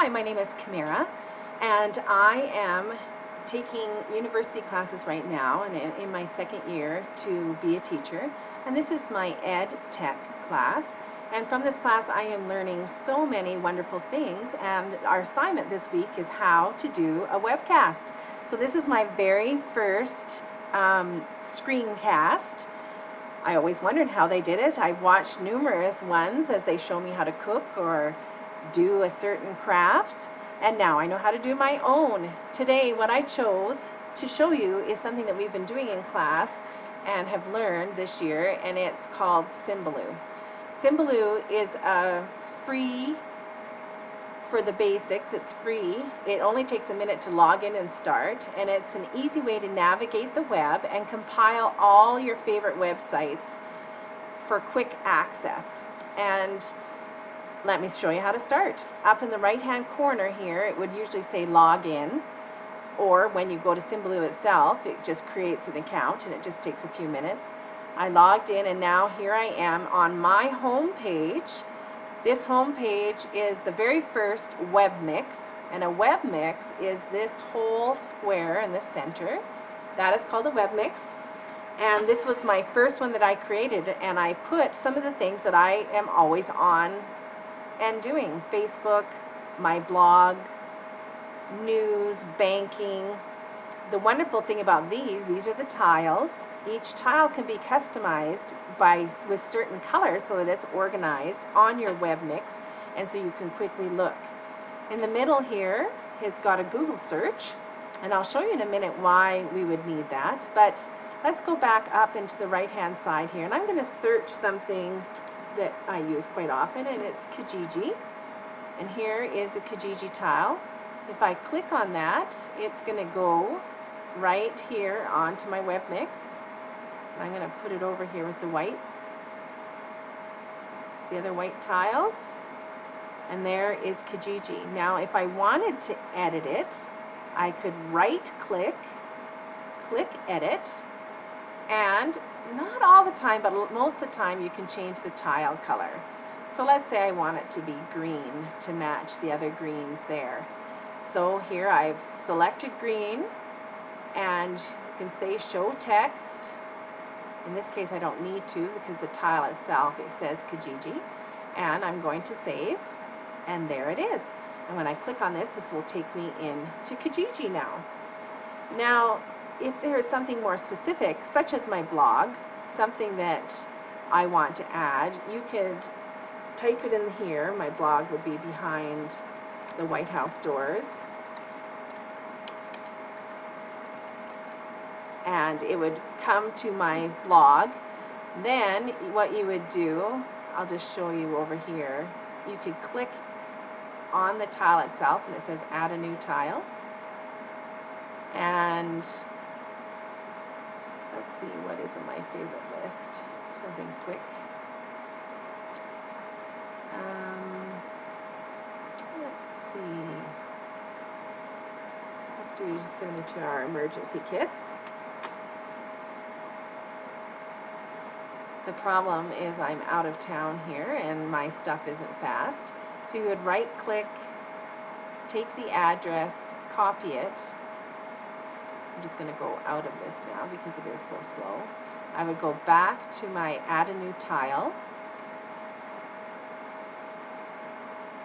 Hi, my name is Camara, and I am taking university classes right now, and in my second year to be a teacher. And this is my Ed Tech class. And from this class, I am learning so many wonderful things. And our assignment this week is how to do a webcast. So this is my very first screencast. I always wondered how they did it. I've watched numerous ones as they show me how to cook or do a certain craft, and now I know how to do my own. Today, what I chose to show you is something that we've been doing in class and have learned this year, and it's called Symbaloo. Symbaloo is a free, for the basics, it's free. It only takes a minute to log in and start, and it's an easy way to navigate the web and compile all your favorite websites for quick access. And let me show you how to start. Up in the right hand corner here, it would usually say log in, or when you go to Symbaloo itself, it just creates an account and it just takes a few minutes. I logged in, and now here I am on my home page. This home page is the very first web mix, and a web mix is this whole square in the center. That is called a web mix. And this was my first one that I created, and I put some of the things that I am always on and doing: Facebook, my blog, news, banking. The wonderful thing about these are the tiles. Each tile can be customized with certain colors so that it's organized on your web mix, and so you can quickly look. In the middle here has got a Google search, and I'll show you in a minute why we would need that. But let's go back up into the right hand side here, and I'm going to search something that I use quite often, and it's Kijiji. And here is a Kijiji tile. If I click on that, it's going to go right here onto my web mix. And I'm going to put it over here with the whites, the other white tiles, and there is Kijiji. Now if I wanted to edit it, I could right click, click edit, and not all the time, but most of the time you can change the tile color. So let's say I want it to be green to match the other greens there. So here I've selected green, and you can say show text. In this case I don't need to, because the tile itself, it says Kijiji, and I'm going to save, and there it is. And when I click on this, this will take me into Kijiji now. Now if there is something more specific, such as my blog, something that I want to add, you could type it in here. My blog would be behind the White House doors, and it would come to my blog. Then what you would do, I'll just show you over here, you could click on the tile itself, and it says add a new tile, and let's see, what is in my favorite list? Something quick. Let's see. Let's do 72-hour emergency kits. The problem is I'm out of town here and my stuff isn't fast. So you would right click, take the address, copy it. I'm just going to go out of this now because it is so slow. I would go back to my add a new tile,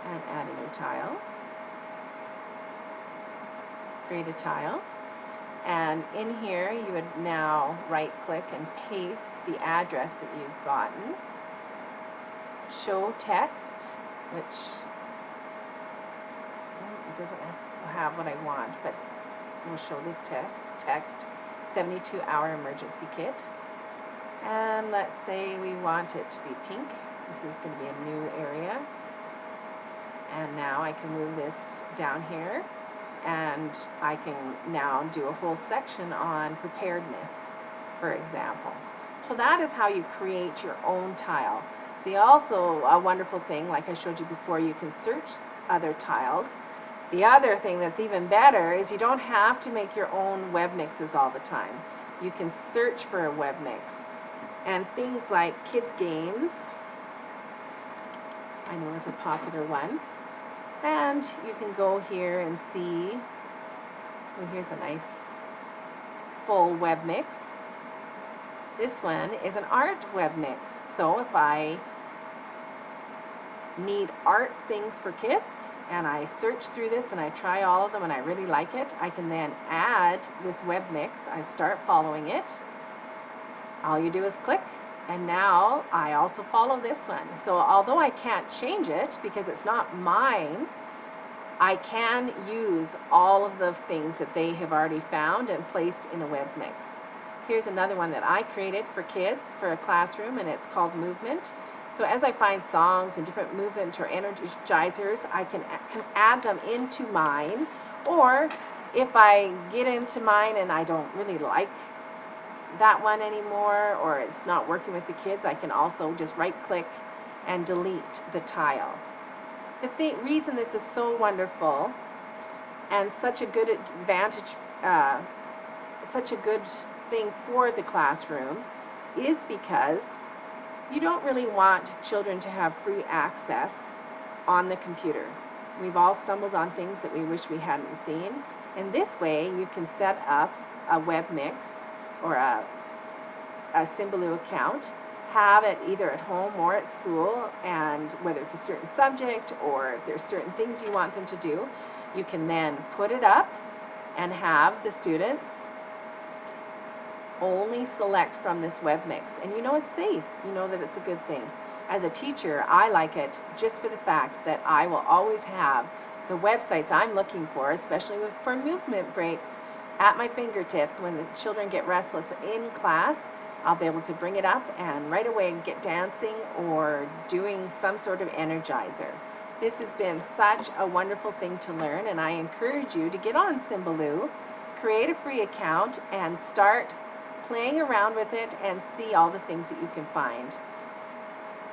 and add a new tile, create a tile, and in here you would now right click and paste the address that you've gotten, show text, which it doesn't have what I want, but we'll show this text 72-hour emergency kit. And let's say we want it to be pink. This is going to be a new area. And now I can move this down here, and I can now do a whole section on preparedness, for example. So that is how you create your own tile. Also, a wonderful thing, like I showed you before, you can search other tiles. The other thing that's even better is you don't have to make your own web mixes all the time. You can search for a web mix. And things like kids games, I know is a popular one. And you can go here and see, well, here's a nice full web mix. This one is an art web mix. So if I need art things for kids and I search through this and I try all of them and I really like it, I can then add this web mix. I start following it. All you do is click, and now I also follow this one. So although I can't change it because it's not mine, I can use all of the things that they have already found and placed in a web mix. Here's another one that I created for kids for a classroom, and it's called Movement. So as I find songs and different movement or energizers, I can add them into mine. Or if I get into mine and I don't really like that one anymore, or it's not working with the kids, I can also just right click and delete the tile. The reason this is so wonderful and such a good advantage, such a good thing for the classroom, is because you don't really want children to have free access on the computer. We've all stumbled on things that we wish we hadn't seen. And this way you can set up a web mix or a Symbaloo account, have it either at home or at school, and whether it's a certain subject or if there's certain things you want them to do, you can then put it up and have the students only select from this web mix. And you know it's safe. You know that it's a good thing. As a teacher, I like it just for the fact that I will always have the websites I'm looking for, especially for movement breaks, at my fingertips. When the children get restless in class, I'll be able to bring it up and right away get dancing or doing some sort of energizer. This has been such a wonderful thing to learn, and I encourage you to get on Symbaloo, create a free account, and start playing around with it and see all the things that you can find.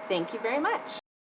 Thank you very much.